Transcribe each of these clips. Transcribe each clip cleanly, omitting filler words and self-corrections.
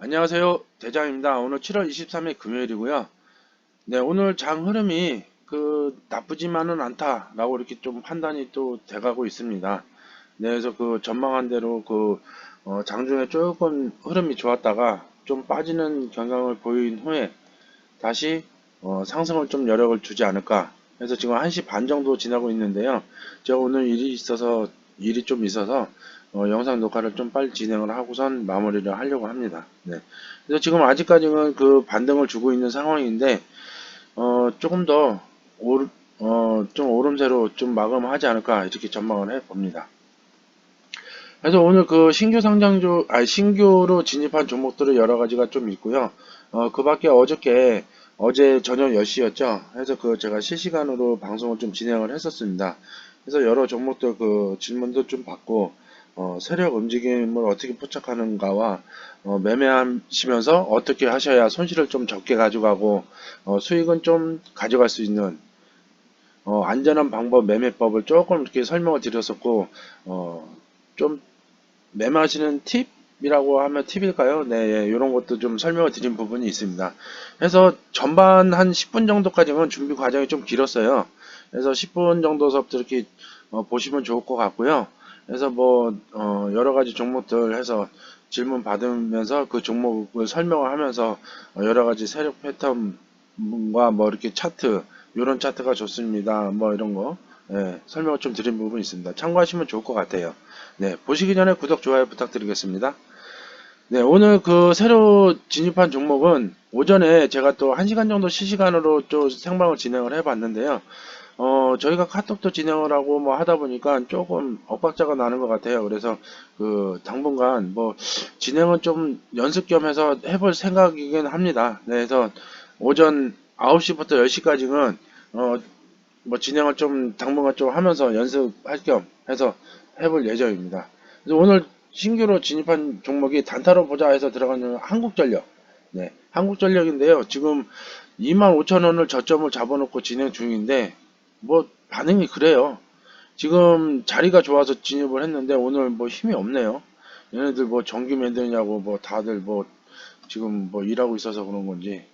안녕하세요. 대장입니다. 오늘 7월 23일 금요일이고요. 네, 오늘 장 흐름이 나쁘지만은 않다라고 이렇게 좀 판단이 또 돼가고 있습니다. 네, 그래서 전망한 대로 장중에 조금 흐름이 좋았다가 좀 빠지는 경향을 보인 후에 다시 상승을 좀 여력을 주지 않을까. 그래서 지금 1시 반 정도 지나고 있는데요. 제가 오늘 일이 좀 있어서 영상 녹화를 좀 빨리 진행을 하고선 마무리를 하려고 합니다. 네. 그래서 지금 아직까지는 반등을 주고 있는 상황인데 조금 더 좀 오름세로 좀 마감하지 않을까 이렇게 전망을 해 봅니다. 그래서 오늘 신규로 진입한 종목들은 여러 가지가 좀 있고요. 그 밖에 어제 저녁 10시였죠. 그래서 제가 실시간으로 방송을 좀 진행을 했었습니다. 그래서 여러 종목들 질문도 좀 받고, 세력 움직임을 어떻게 포착하는가와, 매매하시면서 어떻게 하셔야 손실을 좀 적게 가져가고, 수익은 좀 가져갈 수 있는, 안전한 방법, 매매법을 조금 이렇게 설명을 드렸었고, 좀 매매하시는 팁이라고 하면 팁일까요? 네, 이런 것도 좀 설명을 드린 부분이 있습니다. 그래서 전반 한 10분 정도까지는 준비 과정이 좀 길었어요. 그래서 10분 정도서부터 이렇게 보시면 좋을 것 같고요. 그래서 여러 가지 종목들 해서 질문 받으면서 그 종목을 설명을 하면서 여러 가지 세력 패턴과 이렇게 차트, 이런 차트가 좋습니다. 이런 거, 설명을 좀 드린 부분이 있습니다. 참고하시면 좋을 것 같아요. 네, 보시기 전에 구독, 좋아요 부탁드리겠습니다. 네, 오늘 새로 진입한 종목은 오전에 제가 또 1시간 정도 실시간으로 또 생방을 진행을 해봤는데요. 저희가 카톡도 진행을 하고 하다 보니까 조금 엇박자가 나는 것 같아요. 그래서 당분간 진행은 좀 연습 겸 해서 해볼 생각이긴 합니다. 네, 그래서 오전 9시부터 10시까지는 진행을 좀 당분간 좀 하면서 연습할 겸 해서 해볼 예정입니다. 그래서 오늘 신규로 진입한 종목이 단타로 보자 해서 들어가는 한국전력. 네, 한국전력인데요. 지금 25,000원을 저점을 잡아놓고 진행 중인데 반응이 그래요. 지금 자리가 좋아서 진입을 했는데 오늘 힘이 없네요. 얘네들 정기 만드냐고 다들 지금 일하고 있어서 그런 건지.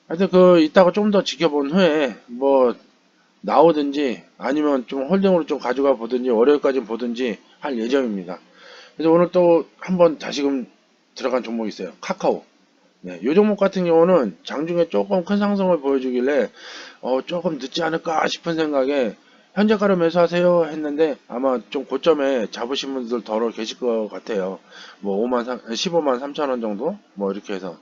하여튼 이따가 좀 더 지켜본 후에 나오든지 아니면 좀 홀딩으로 좀 가져가 보든지 월요일까지 보든지 할 예정입니다. 그래서 오늘 또 한번 다시금 들어간 종목이 있어요. 카카오. 네, 이 종목 같은 경우는 장중에 조금 큰 상승을 보여주길래 조금 늦지 않을까 싶은 생각에 현재가로 매수하세요 했는데 아마 좀 고점에 잡으신 분들 덜어 계실 것 같아요. 15만 3천 원 정도 이렇게 해서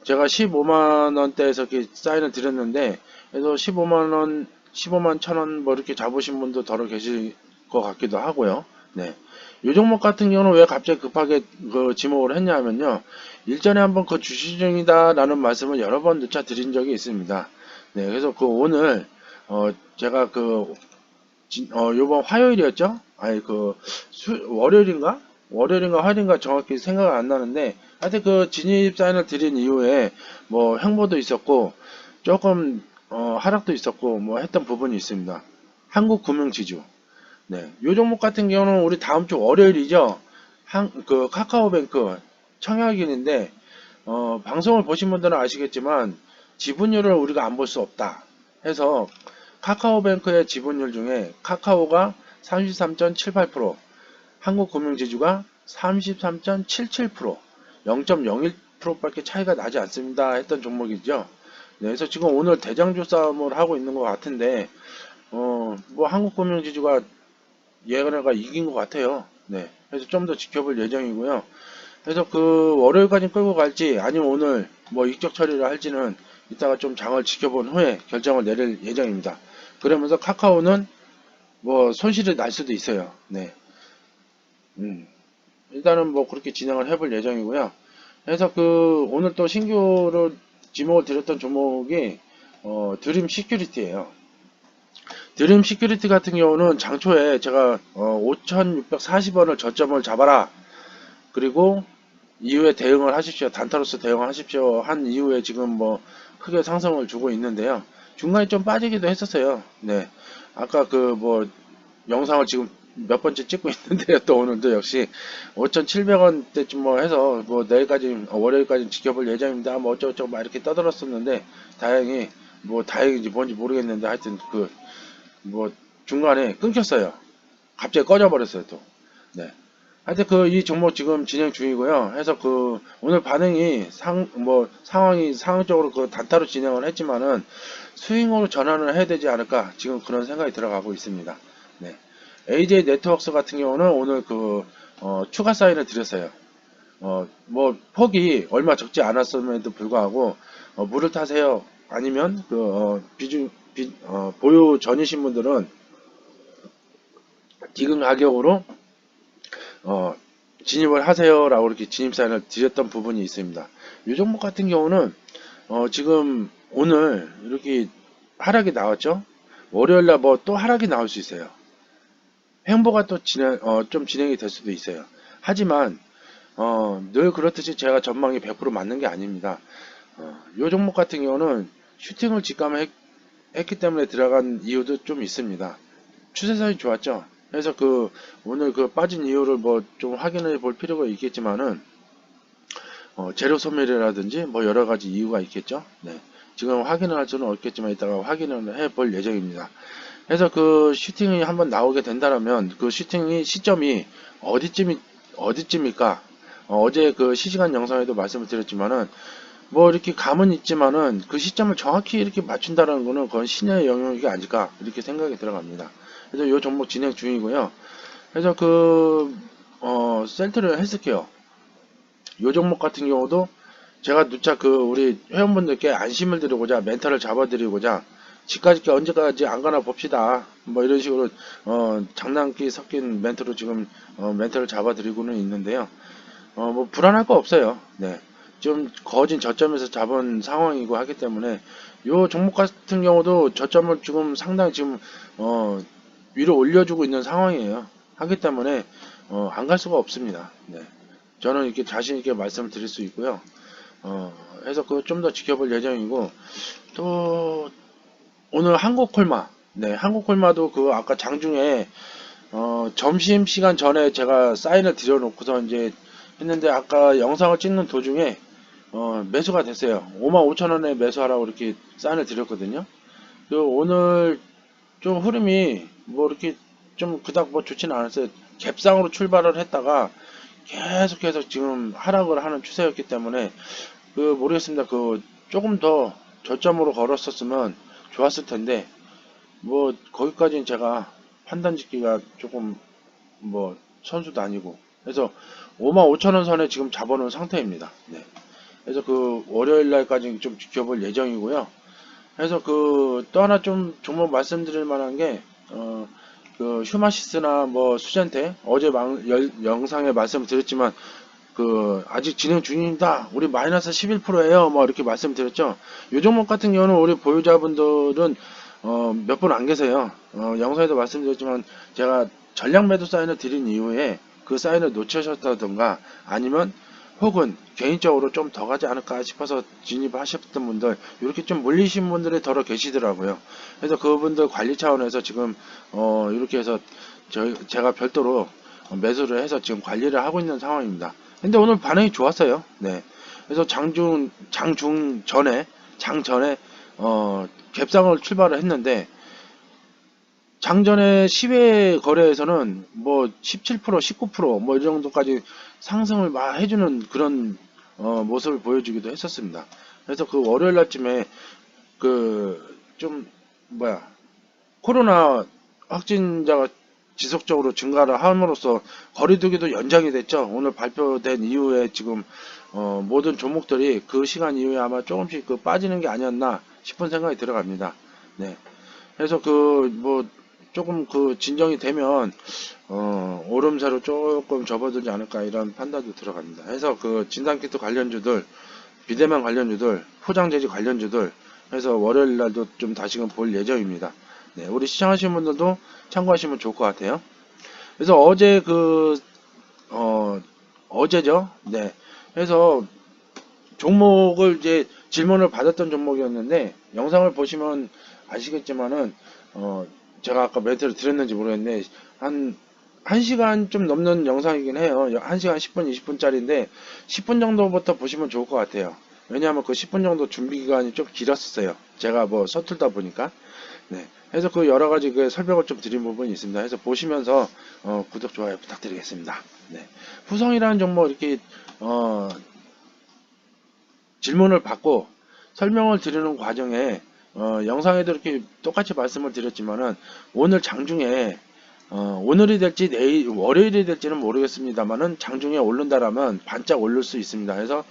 제가 15만 원대에서 이렇게 사인을 드렸는데 그래서 15만 1천 원 이렇게 잡으신 분도 덜어 계실 것 같기도 하고요. 네. 이 종목 같은 경우는 왜 갑자기 급하게 지목을 했냐면요. 일전에 한번 주시 중이다 라는 말씀을 여러 번 누차 드린 적이 있습니다. 네. 그래서 오늘 제가 요번 화요일이었죠? 아니 월요일인가? 월요일인가 화요일인가 정확히 생각 안 나는데 하여튼 진입 사인을 드린 이후에 횡보도 있었고 조금 하락도 있었고 했던 부분이 있습니다. 한국금융지주. 네. 요 종목 같은 경우는 우리 다음 주 월요일이죠. 카카오뱅크 청약일인데 방송을 보신 분들은 아시겠지만 지분율을 우리가 안 볼 수 없다 해서 카카오뱅크의 지분율 중에 카카오가 33.78%, 한국금융지주가 33.77%, 0.01%밖에 차이가 나지 않습니다 했던 종목이죠. 네, 그래서 지금 오늘 대장주 싸움을 하고 있는 것 같은데 한국금융지주가 얘네가 이긴 것 같아요. 네, 그래서 좀 더 지켜볼 예정이고요. 그래서 월요일까지 끌고 갈지 아니면 오늘 익적 처리를 할지는 이따가 좀 장을 지켜본 후에 결정을 내릴 예정입니다. 그러면서 카카오는 손실이 날 수도 있어요. 네. 일단은 그렇게 진행을 해볼 예정이고요. 그래서 오늘 또 신규로 지목을 드렸던 종목이 드림 시큐리티예요. 드림 시큐리티 같은 경우는 장초에 제가 5,640원을 저점을 잡아라. 그리고 이후에 대응을 하십시오. 단타로서 대응을 하십시오. 한 이후에 지금 크게 상승을 주고 있는데요. 중간에 좀 빠지기도 했었어요. 네. 아까 영상을 지금 몇 번째 찍고 있는데요. 또 오늘도 역시 5,700원대쯤 뭐 해서 뭐 내일까지 월요일까지 지켜볼 예정입니다. 뭐 어쩌고저쩌고 막 이렇게 떠들었었는데 다행히 뭐 다행인지 뭔지 모르겠는데 하여튼 그 뭐 중간에 끊겼어요. 갑자기 꺼져버렸어요 또. 네. 하여튼 그 이 종목 지금 진행 중이고요. 해서 그 오늘 반응이 상황이 상황적으로 그 단타로 진행을 했지만은 스윙으로 전환을 해야 되지 않을까 지금 그런 생각이 들어가고 있습니다. 네. AJ 네트워크스 같은 경우는 오늘 그 추가 사인을 드렸어요. 뭐 폭이 얼마 적지 않았음에도 불구하고 물을 타세요. 아니면 그 보유 전이신 분들은 지금 가격으로 어, 진입을 하세요라고 이렇게 진입 사인을 드렸던 부분이 있습니다. 이 종목 같은 경우는 지금 오늘 이렇게 하락이 나왔죠. 월요일날 뭐 또 하락이 나올 수 있어요. 행보가 또 좀 진행이 될 수도 있어요. 하지만 늘 그렇듯이 제가 전망이 100% 맞는 게 아닙니다. 이 종목 같은 경우는 슈팅을 직감을 했기 때문에 들어간 이유도 좀 있습니다. 추세선이 좋았죠. 그래서 그 오늘 그 빠진 이유를 뭐 좀 확인해 볼 필요가 있겠지만은 재료 소멸이라든지 뭐 여러 가지 이유가 있겠죠. 네. 지금 확인을 할 수는 없겠지만 이따가 확인을 해 볼 예정입니다. 그래서 그 슈팅이 한번 나오게 된다면 그 슈팅이 시점이 어디쯤일까? 어제 그 실시간 영상에도 말씀을 드렸지만은 뭐 이렇게 감은 있지만은 그 시점을 정확히 이렇게 맞춘다는 거는 그건 신의 영역이 아닐까 이렇게 생각이 들어갑니다. 그래서 이 종목 진행 중이고요. 그래서 그 셀트를 했을게요. 이 종목 같은 경우도 제가 누차 그 우리 회원분들께 안심을 드리고자 멘탈을 잡아드리고자 집까지 언제까지 안 가나 봅시다. 뭐 이런 식으로 장난기 섞인 멘트로 지금 멘트를 잡아드리고는 있는데요. 뭐 불안할 거 없어요. 네. 좀 거진 저점에서 잡은 상황이고 하기 때문에 요 종목 같은 경우도 저점을 지금 상당히 지금 위로 올려주고 있는 상황이에요. 하기 때문에 안 갈 수가 없습니다. 네. 저는 이렇게 자신 있게 말씀을 드릴 수 있고요. 해서 그거 좀 더 지켜볼 예정이고 또 오늘 한국콜마 네 한국콜마도 그 아까 장중에 점심시간 전에 제가 사인을 드려놓고서 이제 했는데 아까 영상을 찍는 도중에 매수가 됐어요. 55,000원에 매수하라고 이렇게 사인을 드렸거든요. 그 오늘 좀 흐름이 뭐 이렇게 좀 그닥 뭐 좋지는 않았어요. 갭상으로 출발을 했다가 계속해서 지금 하락을 하는 추세였기 때문에 그 모르겠습니다. 그 조금 더 저점으로 걸었었으면 좋았을 텐데 뭐 거기까지는 제가 판단 짓기가 조금 뭐 선수도 아니고 그래서 55,000원 선에 지금 잡아놓은 상태입니다. 네. 그래서 그 월요일 날까지 좀 지켜볼 예정이고요. 그래서 그 또 하나 좀 종목 말씀드릴 만한 게 그 휴마시스나 뭐 수젠테 어제 영상에 말씀드렸지만 그 아직 진행 중입니다. 우리 마이너스 11%예요. 뭐 이렇게 말씀드렸죠. 요 종목 같은 경우는 우리 보유자분들은 몇 분 안 계세요. 영상에도 말씀드렸지만 제가 전량 매도 사인을 드린 이후에 그 사인을 놓치셨다던가 아니면 혹은 개인적으로 좀 더 가지 않을까 싶어서 진입하셨던 분들 이렇게 좀 몰리신 분들이 더러 계시더라고요. 그래서 그분들 관리 차원에서 지금 이렇게 해서 제가 별도로 매수를 해서 지금 관리를 하고 있는 상황입니다. 근데 오늘 반응이 좋았어요. 네. 그래서 장중 전에 장 전에 갭상을 출발을 했는데 장전에 10회 거래에서는 뭐 17%, 19%뭐 이 정도까지 상승을 막 해주는 그런 모습을 보여주기도 했었습니다. 그래서 그 월요일 날쯤에 그 좀 코로나 확진자가 지속적으로 증가를 함으로써 거리두기도 연장이 됐죠. 오늘 발표된 이후에 지금 모든 종목들이 그 시간 이후에 아마 조금씩 그 빠지는 게 아니었나 싶은 생각이 들어갑니다. 네. 그래서 그 뭐 조금 그 진정이 되면 오름세로 조금 접어들지 않을까 이런 판단도 들어갑니다. 해서 그 진단키트 관련주들, 비대면 관련주들, 포장재질 관련주들 해서 월요일 날도 좀 다시금 볼 예정입니다. 네, 우리 시청하시는 분들도 참고하시면 좋을 것 같아요. 그래서 어제 어제죠. 네. 그래서 종목을 이제 질문을 받았던 종목이었는데 영상을 보시면 아시겠지만은 제가 아까 멘트를 드렸는지 모르겠는데 한 1시간 좀 넘는 영상이긴 해요. 1시간 10분, 20분짜리인데 10분 정도부터 보시면 좋을 것 같아요. 왜냐하면 그 10분 정도 준비 기간이 좀 길었었어요. 제가 뭐 서툴다 보니까. 네. 그래서 그 여러 가지 그 설명을 좀 드린 부분이 있습니다. 그래서 보시면서 구독, 좋아요 부탁드리겠습니다. 네. 후성이라는 종목 이렇게 질문을 받고 설명을 드리는 과정에 영상에도 이렇게 똑같이 말씀을 드렸지만은 오늘 장중에 오늘이 될지 내일 월요일이 될지는 모르겠습니다만은 장중에 오른다라면 반짝 오를 수 있습니다. 그래서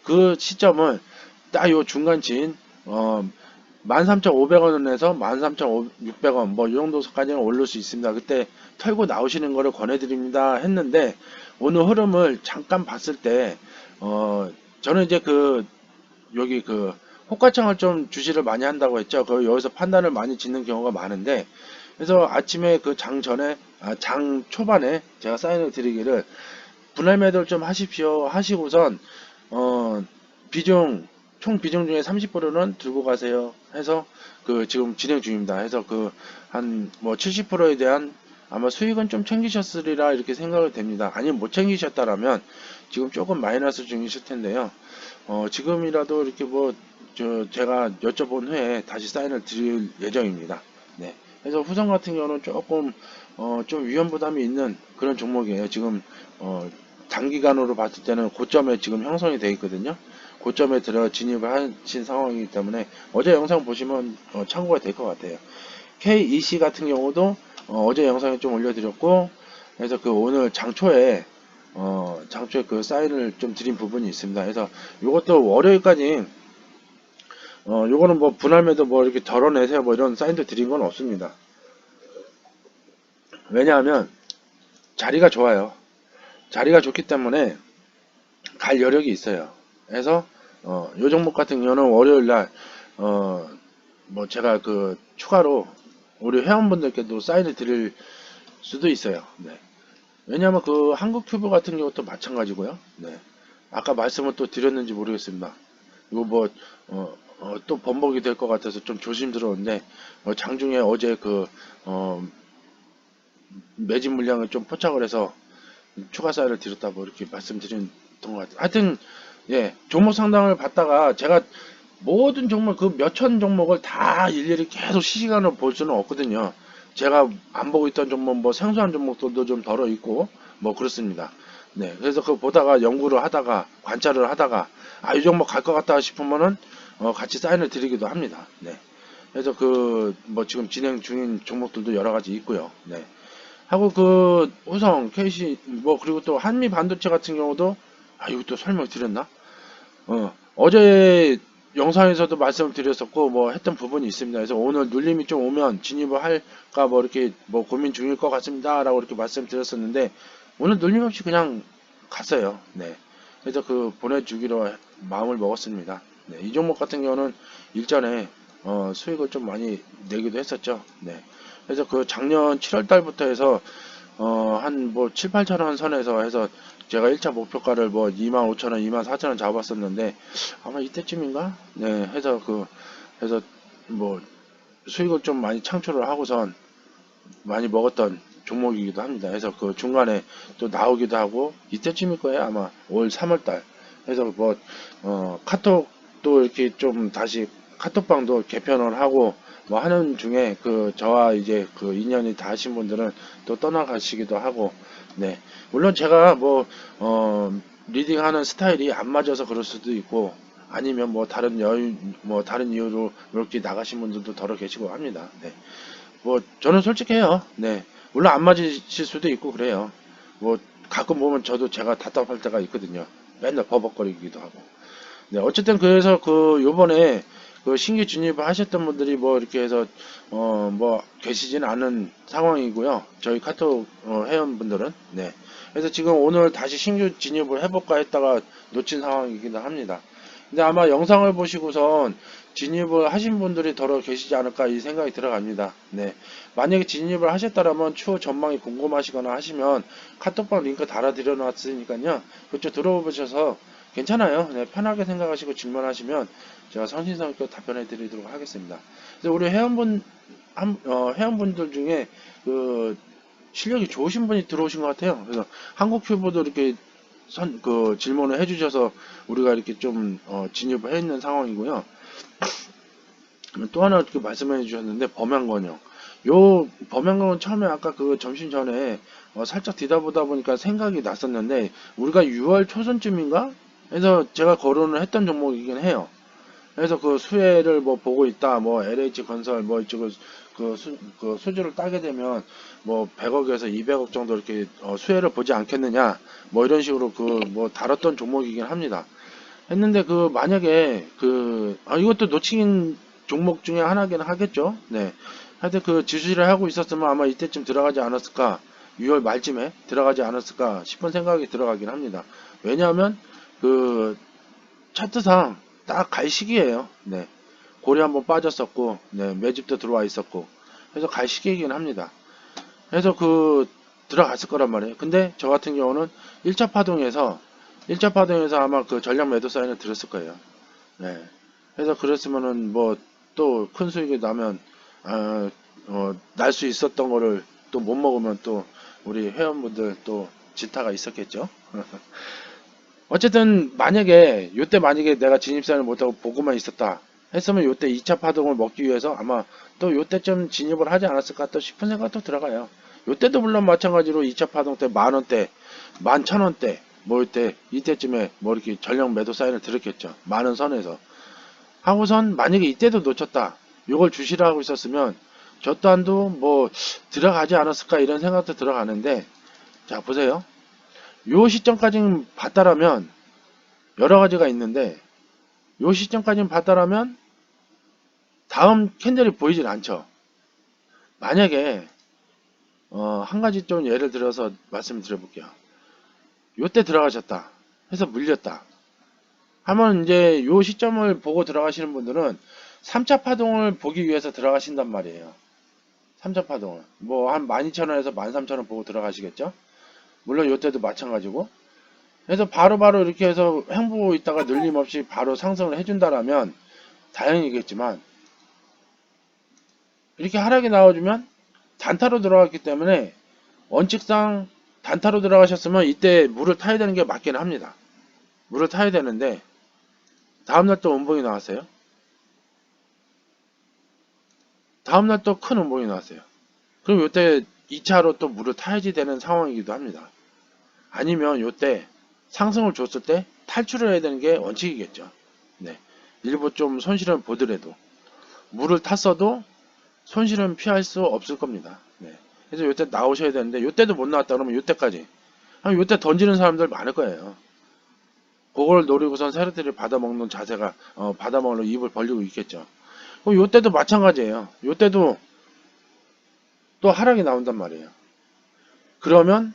그 시점을 딱 요 중간치인 13,500원에서 13,600원 뭐 이 정도까지는 오를 수 있습니다. 그때 털고 나오시는 거를 권해드립니다 했는데 오늘 흐름을 잠깐 봤을 때 저는 이제 그 여기 그 호가창을 좀 주시를 많이 한다고 했죠. 그 여기서 판단을 많이 짓는 경우가 많은데 그래서 아침에 그 장 전에 장 초반에 제가 사인을 드리기를 분할 매도를 좀 하십시오 하시고선 비중 총 비중 중에 30%는 들고 가세요 해서 그 지금 진행 중입니다. 해서 그 한 뭐 70%에 대한 아마 수익은 좀 챙기셨으리라 이렇게 생각이 됩니다. 아니면 못 챙기셨다라면 지금 조금 마이너스 중이실 텐데요. 지금이라도 이렇게 뭐 제가 여쭤본 후에 다시 사인을 드릴 예정입니다. 네. 그래서 후성 같은 경우는 조금 좀 위험 부담이 있는 그런 종목이에요. 지금 단기간으로 봤을 때는 고점에 지금 형성이 되어 있거든요. 고점에 들어 진입을 하신 상황이기 때문에 어제 영상 보시면 참고가 될 것 같아요. KEC 같은 경우도 어제 영상에 좀 올려드렸고 그래서 그 오늘 장초에 그 사인을 좀 드린 부분이 있습니다. 그래서 이것도 월요일까지 요거는 뭐 분할매도 뭐 이렇게 덜어내세요 뭐 이런 사인도 드린 건 없습니다. 왜냐하면 자리가 좋아요. 자리가 좋기 때문에 갈 여력이 있어요. 그래서 요 종목 같은 경우는 월요일날 뭐 제가 그 추가로 우리 회원분들께도 사인을 드릴 수도 있어요. 네. 왜냐하면 그 한국큐브 같은 경우도 마찬가지고요. 네. 아까 말씀을 또 드렸는지 모르겠습니다. 이거 뭐 또 번복이 될 것 같아서 좀 조심스러운데 장중에 어제 그 매진 물량을 좀 포착을 해서 추가 사유를 드렸다고 이렇게 말씀드린 것 같아요. 하여튼 예 종목 상담을 받다가 제가 모든 종목 그 몇천 종목을 다 일일이 계속 실시간으로 볼 수는 없거든요. 제가 안 보고 있던 종목 뭐 생소한 종목들도 좀 덜어 있고 뭐 그렇습니다. 네, 그래서 그거 보다가 연구를 하다가 관찰을 하다가 이 종목 갈 것 같다 싶으면은 같이 사인을 드리기도 합니다. 네, 그래서 그 뭐 지금 진행 중인 종목들도 여러 가지 있고요. 네. 하고 그 호성, KC 뭐 그리고 또 한미 반도체 같은 경우도 이것도 설명 드렸나? 어제 영상에서도 말씀을 드렸었고 뭐 했던 부분이 있습니다. 그래서 오늘 눌림이 좀 오면 진입을 할까 뭐 이렇게 뭐 고민 중일 것 같습니다라고 이렇게 말씀드렸었는데 오늘 눌림 없이 그냥 갔어요. 네. 그래서 그 보내주기로 마음을 먹었습니다. 네. 이 종목 같은 경우는 일전에 수익을 좀 많이 내기도 했었죠. 네. 그래서 그 작년 7월 달부터 해서 한 뭐 7, 8천 원 선에서 해서 제가 1차 목표가를 뭐 25,000원, 24,000원 잡았었는데 아마 이때쯤인가? 네, 해서 뭐 수익을 좀 많이 창출을 하고선 많이 먹었던 종목이기도 합니다. 그래서 그 중간에 또 나오기도 하고 이때쯤일 거예요. 아마 올 3월 달. 그래서 뭐 카톡도 이렇게 좀 다시 카톡방도 개편을 하고 뭐 하는 중에 그 저와 이제 그 인연이 닿으신 분들은 또 떠나가시기도 하고 네 물론 제가 뭐 리딩하는 스타일이 안 맞아서 그럴 수도 있고 아니면 뭐 다른 여유 뭐 다른 이유로 이렇게 나가신 분들도 더러 계시고 합니다. 네. 뭐 저는 솔직해요. 네. 물론 안 맞으실 수도 있고 그래요. 뭐 가끔 보면 저도 제가 답답할 때가 있거든요. 맨날 버벅거리기도 하고. 네, 어쨌든 그래서 그 요번에 그 신규 진입을 하셨던 분들이 뭐 이렇게 해서 뭐 계시진 않은 상황이고요. 저희 카톡 회원분들은 네. 그래서 지금 오늘 다시 신규 진입을 해볼까 했다가 놓친 상황이기도 합니다. 근데 아마 영상을 보시고선 진입을 하신 분들이 더러 계시지 않을까 이 생각이 들어갑니다. 네. 만약에 진입을 하셨다라면 추후 전망이 궁금하시거나 하시면 카톡방 링크 달아드려 놨으니까요. 그쪽 들어보셔서 괜찮아요. 네, 편하게 생각하시고 질문하시면 제가 성실성 있게 답변해 드리도록 하겠습니다. 그래서 우리 회원분들 중에 그 실력이 좋으신 분이 들어오신 것 같아요. 그래서 한국 큐브도 이렇게 질문을 해주셔서 우리가 이렇게 좀 진입을 해 있는 상황이고요. 또 하나 이렇게 말씀해 주셨는데 범양건영. 요 범양건은 처음에 아까 그 점심 전에 살짝 뒤다보다 보니까 생각이 났었는데 우리가 6월 초순쯤인가 해서 제가 거론을 했던 종목이긴 해요. 그래서 그 수혜를 뭐 보고 있다, 뭐 LH 건설 뭐 이쪽을 그 수주를 따게 되면 뭐 100억에서 200억 정도 이렇게 수혜를 보지 않겠느냐, 뭐 이런 식으로 그 뭐 다뤘던 종목이긴 합니다. 했는데 그 만약에 이것도 놓친 종목 중에 하나긴 하겠죠. 네. 하여튼 그 지수를 하고 있었으면 아마 이때쯤 들어가지 않았을까, 6월 말쯤에 들어가지 않았을까 싶은 생각이 들어가긴 합니다. 왜냐하면 그 차트상 딱 갈 시기예요. 네. 고리 한번 빠졌었고, 네, 매집도 들어와 있었고, 그래서 갈 시기이긴 합니다. 그래서 들어갔을 거란 말이에요. 근데 저 같은 경우는 1차 파동에서 아마 그 전량 매도 사인을 들었을 거예요. 네. 그래서 그랬으면은 뭐 또 큰 수익이 나면 날 수 있었던 거를 또 못 먹으면 또 우리 회원분들 또 지타가 있었겠죠. 어쨌든 만약에 내가 진입사를 못하고 보고만 있었다 했으면 요때 2차 파동을 먹기 위해서 아마 또 요때쯤 진입을 하지 않았을까 또 싶은 생각도 들어가요. 요때도 물론 마찬가지로 2차 파동 때 만원대, 11,000원대 뭐 이때쯤에 뭐 이렇게 전량 매도 사인을 들었겠죠. 만원 선에서. 하고선 만약에 이때도 놓쳤다. 요걸 주시라 하고 있었으면 저 또한도 뭐 들어가지 않았을까 이런 생각도 들어가는데, 자 보세요. 요 시점까지는 봤다라면 여러 가지가 있는데, 요 시점까지는 봤다라면 다음 캔들이 보이질 않죠. 만약에 한 가지 좀 예를 들어서 말씀을 드려볼게요. 요때 들어가셨다 해서 물렸다 하면 이제 요 시점을 보고 들어가시는 분들은 3차 파동을 보기 위해서 들어가신단 말이에요. 3차 파동을 뭐 한 12,000원에서 13,000원 보고 들어가시겠죠. 물론 요때도 마찬가지고. 그래서 바로바로 이렇게 해서 횡보고 있다가 늘림없이 바로 상승을 해준다라면 다행이겠지만, 이렇게 하락이 나와주면 단타로 들어갔기 때문에 원칙상 단타로 들어가셨으면 이때 물을 타야 되는 게 맞긴 합니다. 물을 타야 되는데 다음날 또 음봉이 나왔어요. 다음날 또 큰 음봉이 나왔어요. 그럼 요때 2차로 또 물을 타야지 되는 상황이기도 합니다. 아니면 요때 상승을 줬을 때 탈출을 해야 되는 게 원칙이겠죠. 네. 일부 좀 손실은 보더라도 물을 탔어도 손실은 피할 수 없을 겁니다. 네. 그래서 요때 나오셔야 되는데 요때도 못 나왔다 그러면 요때까지 요때 던지는 사람들 많을 거예요. 그걸 노리고선 세력들이 받아먹는 자세가 받아먹으려 입을 벌리고 있겠죠. 그럼 요때도 마찬가지예요. 요때도 또 하락이 나온단 말이에요. 그러면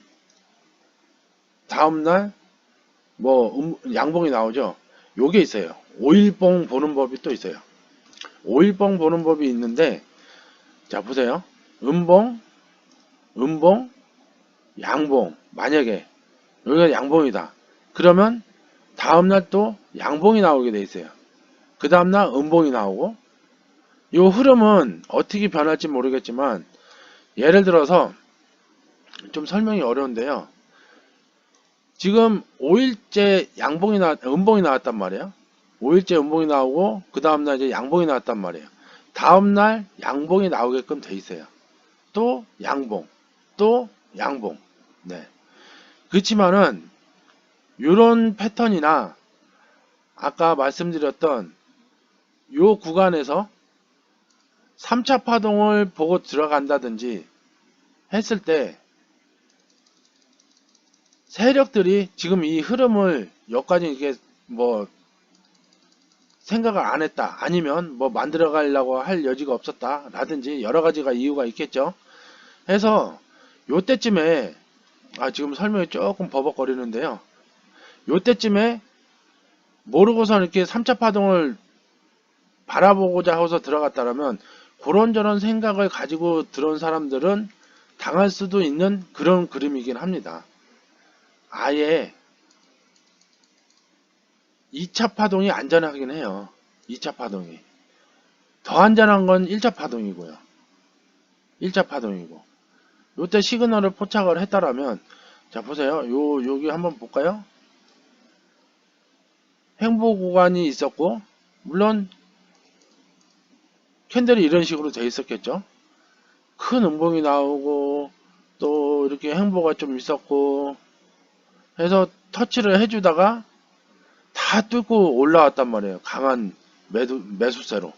다음날 뭐 양봉이 나오죠. 요게 있어요. 5일봉 보는 법이 또 있어요. 5일봉 보는 법이 있는데, 자 보세요. 음봉, 양봉. 만약에 여기가 양봉이다. 그러면 다음날 또 양봉이 나오게 돼 있어요. 그 다음날 음봉이 나오고, 요 흐름은 어떻게 변할지 모르겠지만, 예를 들어서 좀 설명이 어려운데요. 지금 5일째 음봉이 나왔단 말이에요. 5일째 음봉이 나오고 그 다음날 이제 양봉이 나왔단 말이에요. 다음날 양봉이 나오게끔 돼 있어요. 또 양봉, 또 양봉. 네. 그렇지만은 요런 패턴이나 아까 말씀드렸던 요 구간에서 3차 파동을 보고 들어간다든지 했을 때 세력들이 지금 이 흐름을 여기까지 이게 뭐 생각을 안 했다, 아니면 뭐 만들어 가려고 할 여지가 없었다 라든지 여러 가지가 이유가 있겠죠. 해서 요때쯤에 지금 설명이 조금 버벅거리는데요. 요때쯤에 모르고선 이렇게 3차 파동을 바라보고자 하고서 들어갔다라면 그런저런 생각을 가지고 들어온 사람들은 당할 수도 있는 그런 그림이긴 합니다. 아예 2차 파동이 안전하긴 해요. 2차 파동이. 더 안전한 건 1차 파동이고요. 1차 파동이고. 요때 시그널을 포착을 했다라면, 자 보세요. 여기 한번 볼까요? 횡보 구간이 있었고, 물론 캔들이 이런 식으로 돼 있었겠죠. 큰 음봉이 나오고 또 이렇게 횡보가 좀 있었고 해서 터치를 해주다가 다 뚫고 올라왔단 말이에요. 강한 매수세로.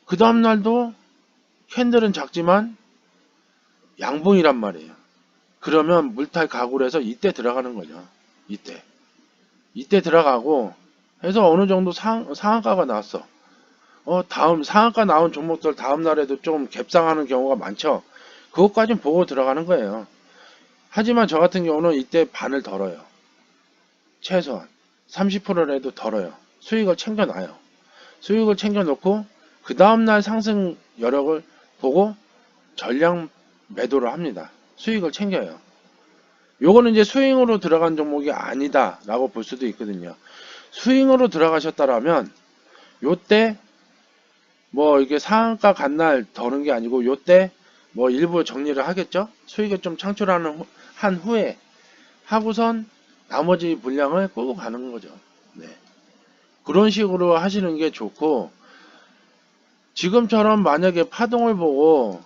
그 다음날도 캔들은 작지만 양봉이란 말이에요. 그러면 물탈 각오를 해서 이때 들어가는 거죠. 이때 들어가고 해서 어느 정도 상한가가 나왔어. 다음 상한가 나온 종목들 다음 날에도 좀 갭상하는 경우가 많죠. 그것까진 보고 들어가는 거예요. 하지만 저 같은 경우는 이때 반을 덜어요. 최소한 30%라도 덜어요. 수익을 챙겨놔요. 수익을 챙겨놓고 그 다음날 상승 여력을 보고 전량 매도를 합니다. 수익을 챙겨요. 요거는 이제 스윙으로 들어간 종목이 아니다 라고 볼 수도 있거든요. 스윙으로 들어가셨다라면 요때 뭐 이게 상한가 간 날 더는 게 아니고 요때 뭐 일부 정리를 하겠죠. 수익을 좀 창출하는 한 후에 하고선 나머지 분량을 끌고 가는 거죠. 네. 그런 식으로 하시는 게 좋고, 지금처럼 만약에 파동을 보고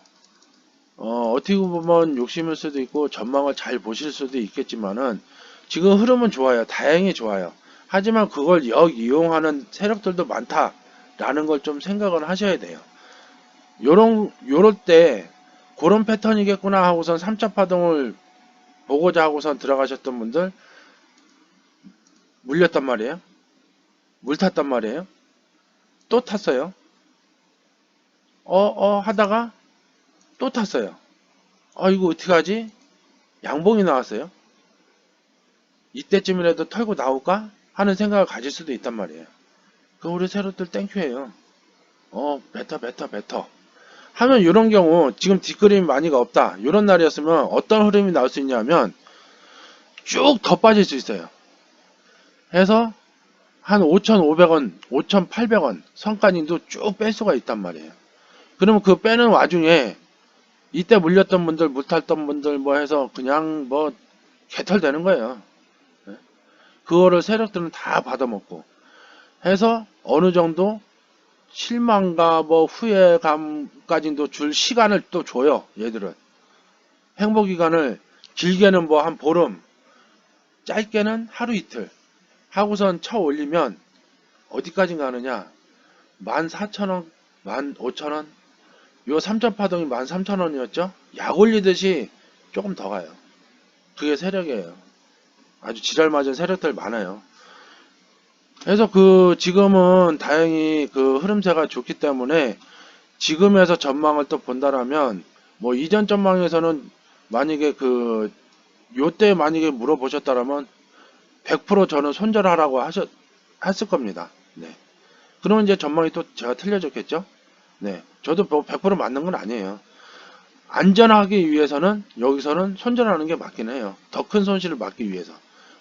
어떻게 보면 욕심일 수도 있고 전망을 잘 보실 수도 있겠지만은 지금 흐름은 좋아요. 다행히 좋아요. 하지만 그걸 역이용하는 세력들도 많다라는 걸 좀 생각을 하셔야 돼요. 요럴 때 그런 패턴이겠구나 하고선 3차 파동을 보고자 하고선 들어가셨던 분들 물렸단 말이에요. 물 탔단 말이에요. 또 탔어요. 하다가 또 탔어요. 이거 어떡하지? 양봉이 나왔어요. 이때쯤이라도 털고 나올까? 하는 생각을 가질 수도 있단 말이에요. 그 우리 세로들 땡큐예요. 베터. 하면 이런 경우 지금 뒷그림이 많이가 없다. 이런 날이었으면 어떤 흐름이 나올 수 있냐면 쭉 더 빠질 수 있어요. 해서 한 5,500원, 5,800원 선까지도 쭉 뺄 수가 있단 말이에요. 그러면 그 빼는 와중에 이때 물렸던 분들, 물 탔던 분들 뭐 해서 그냥 뭐 개털되는 거예요. 그거를 세력들은 다 받아먹고 해서 어느 정도 실망과 뭐 후회감까지도 줄 시간을 또 줘요. 얘들은 행보기간을 길게는 뭐 한 보름, 짧게는 하루 이틀 하고선 쳐 올리면 어디까지 가느냐? 14,000원, 15,000원. 요 3차 파동이 13,000원이었죠? 약 올리듯이 조금 더 가요. 그게 세력이에요. 아주 지랄 맞은 세력들 많아요. 그래서 지금은 다행히 그 흐름세가 좋기 때문에 지금에서 전망을 또 본다라면 뭐 이전 전망에서는 만약에 요때 만약에 물어보셨다라면 100% 저는 손절하라고 했을 겁니다. 네. 그러면 이제 전망이 또 제가 틀려졌겠죠? 네. 저도 뭐 100% 맞는 건 아니에요. 안전하기 위해서는 여기서는 손절하는 게 맞긴 해요. 더 큰 손실을 막기 위해서.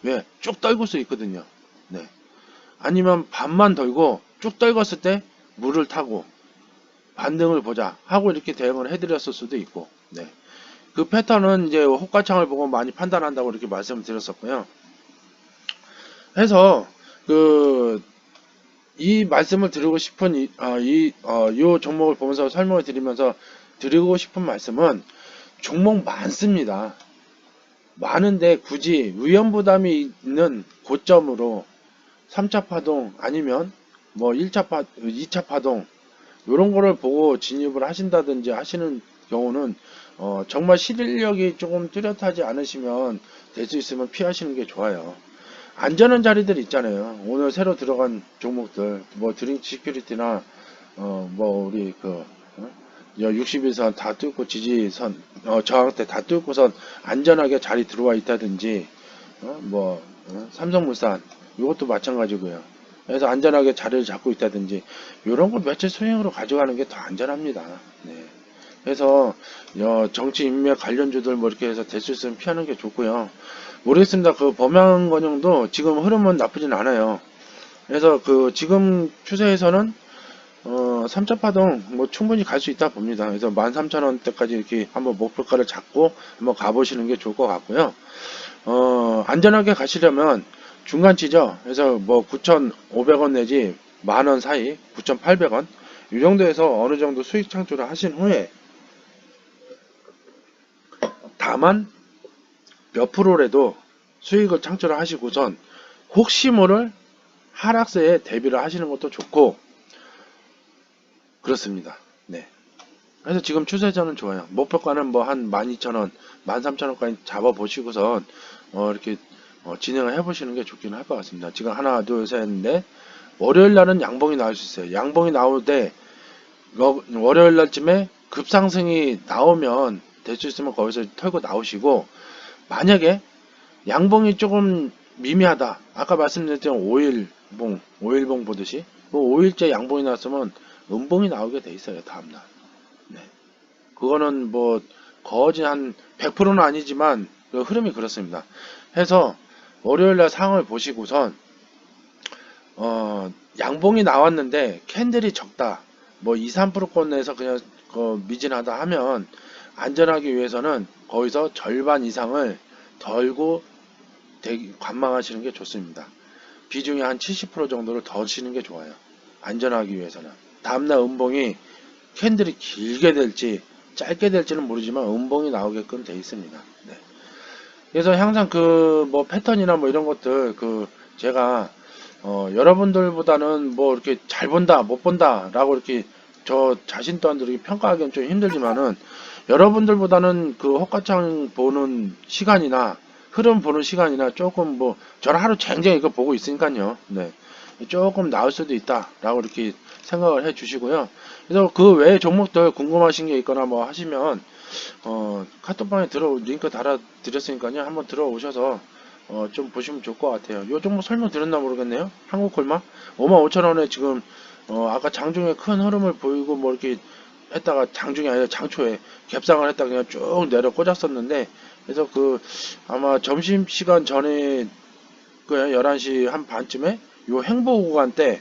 왜? 쭉 떨굴 수 있거든요. 네. 아니면 반만 덜고 쭉 떨궜을 때 물을 타고 반등을 보자 하고 이렇게 대응을 해드렸을 수도 있고, 네. 그 패턴은 이제 호가창을 보고 많이 판단한다고 이렇게 말씀을 드렸었고요. 해서 이 말씀을 드리고 싶은 요 종목을 보면서 설명을 드리면서 드리고 싶은 말씀은 종목 많습니다. 많은데 굳이 위험부담이 있는 고점으로 3차 파동 아니면 뭐 2차 파동 요런 거를 보고 진입을 하신다든지 하시는 경우는 정말 실력이 조금 뚜렷하지 않으시면 될 수 있으면 피하시는 게 좋아요. 안전한 자리들 있잖아요. 오늘 새로 들어간 종목들 뭐 드링크 시큐리티나 뭐 우리 61선 다 뚫고 지지선 저항대 다 뚫고선 안전하게 자리 들어와 있다든지 삼성물산 이것도 마찬가지고요. 그래서 안전하게 자리를 잡고 있다든지 이런 걸 며칠 수행으로 가져가는 게 더 안전합니다. 네. 그래서 정치 인맥 관련주들 뭐 이렇게 해서 될 수 있으면 피하는 게 좋고요. 모르겠습니다. 범양건영도 지금 흐름은 나쁘진 않아요. 그래서 지금 추세에서는 3차파동 뭐 충분히 갈 수 있다 봅니다. 그래서 13,000원대까지 이렇게 한번 목표가를 잡고 한번 가보시는 게 좋을 것 같고요. 안전하게 가시려면 중간치죠. 그래서 뭐 9,500원 내지 만원 사이, 9,800원 이 정도에서 어느 정도 수익 창출을 하신 후에, 다만 몇 프로라도 수익을 창출을 하시고선 혹시 모를 하락세에 대비를 하시는 것도 좋고 그렇습니다. 네. 그래서 지금 추세저는 좋아요. 목표가는 뭐 한 12,000원, 13,000원까지 잡아보시고선 이렇게 진행을 해보시는 게 좋긴 할 것 같습니다. 지금 하나, 둘, 셋, 넷. 월요일 날은 양봉이 나올 수 있어요. 양봉이 나올 때 월요일 날쯤에 급상승이 나오면 될 수 있으면 거기서 털고 나오시고, 만약에 양봉이 조금 미미하다. 아까 말씀드렸던 5일봉, 5일봉 보듯이 그 5일째 양봉이 나왔으면 음봉이 나오게 돼 있어요. 다음날. 네. 그거는 뭐 거의 한 100%는 아니지만 그 흐름이 그렇습니다. 해서 월요일날 상황을 보시고선 양봉이 나왔는데 캔들이 적다. 뭐 2, 3%권에서 그냥 미진하다 하면 안전하기 위해서는 거기서 절반 이상을 덜고 관망하시는 게 좋습니다. 비중이 한 70% 정도를 더 치는 게 좋아요. 안전하기 위해서는. 다음날 음봉이 캔들이 길게 될지 짧게 될지는 모르지만 음봉이 나오게끔 돼 있습니다. 네. 그래서 항상 그 뭐 패턴이나 뭐 이런 것들 제가 여러분들보다는 뭐 이렇게 잘 본다 못 본다 라고 이렇게 저 자신 또한 이렇게 평가하기는 좀 힘들지만은, 여러분들보다는 그 헛가창 보는 시간이나 흐름 보는 시간이나 조금 뭐 저는 하루 쟁쟁 이거 보고 있으니까요. 네. 조금 나을 수도 있다 라고 이렇게 생각을 해 주시고요. 그래서 그 외에 종목들 궁금하신 게 있거나 뭐 하시면 카톡방에 링크 달아 드렸으니까요. 한번 들어오셔서 좀 보시면 좋을 것 같아요. 요 종목 설명 드렸나 모르겠네요. 한국콜마 55,000원에 지금 아까 장중에 큰 흐름을 보이고 뭐 이렇게 했다가, 장중이 아니라 장초에 갭상을 했다가 그냥 쭉 내려 꽂았었는데, 그래서 아마 점심시간 전에 11시 한 반쯤에 요 행보 구간 때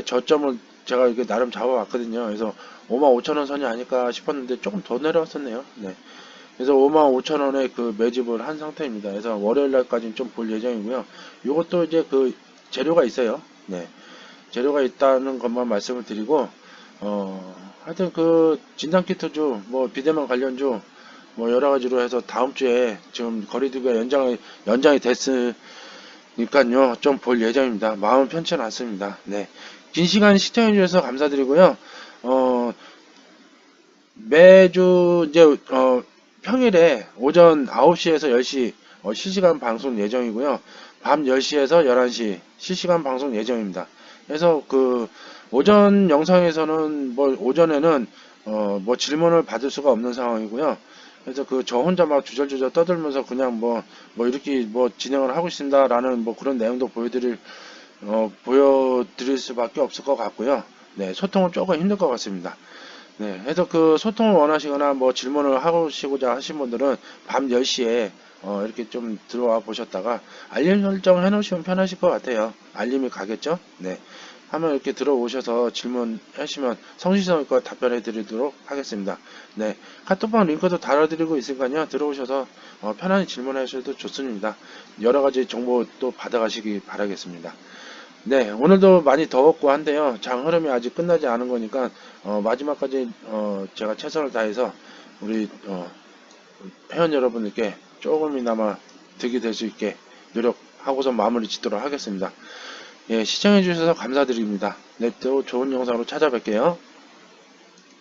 저점을 제가 이렇게 나름 잡아봤거든요. 그래서 55,000원 선이 아닐까 싶었는데 조금 더 내려왔었네요. 네. 그래서 55,000원에 매집을 한 상태입니다. 그래서 월요일 날까지는 좀 볼 예정이고요. 이것도 이제 재료가 있어요. 네. 재료가 있다는 것만 말씀을 드리고, 하여튼 진단키트주, 뭐 비대면 관련주, 뭐 여러 가지로 해서 다음 주에 지금 거리두기가 연장이 됐으니까요. 좀 볼 예정입니다. 마음은 편치 않습니다. 네. 긴 시간 시청해 주셔서 감사드리고요. 어, 매주 이제 평일에 오전 9시에서 10시 실시간 방송 예정이고요. 밤 10시에서 11시 실시간 방송 예정입니다. 그래서 오전 영상에서는 뭐 오전에는 뭐 질문을 받을 수가 없는 상황이고요. 그래서 저 혼자 막 주절주절 떠들면서 그냥 뭐 이렇게 뭐 진행을 하고 있습니다라는 뭐 그런 내용도 보여드릴 수밖에 없을 것 같고요. 네, 소통은 조금 힘들 것 같습니다. 네, 그래서 소통을 원하시거나 뭐 질문을 하시고자 하신 분들은 밤 10시에 이렇게 좀 들어와 보셨다가 알림 설정 해놓으시면 편하실 것 같아요. 알림이 가겠죠? 네. 하면 이렇게 들어오셔서 질문하시면 성실성의껏 답변해 드리도록 하겠습니다. 네. 카톡방 링크도 달아드리고 있으니까요. 들어오셔서 편안히 질문하셔도 좋습니다. 여러 가지 정보 또 받아가시기 바라겠습니다. 네, 오늘도 많이 더웠고 한데요. 장 흐름이 아직 끝나지 않은 거니까 마지막까지 제가 최선을 다해서 우리 회원 여러분들께 조금이나마 득이 될 수 있게 노력하고서 마무리 짓도록 하겠습니다. 예, 시청해 주셔서 감사드립니다. 네, 또 좋은 영상으로 찾아뵐게요.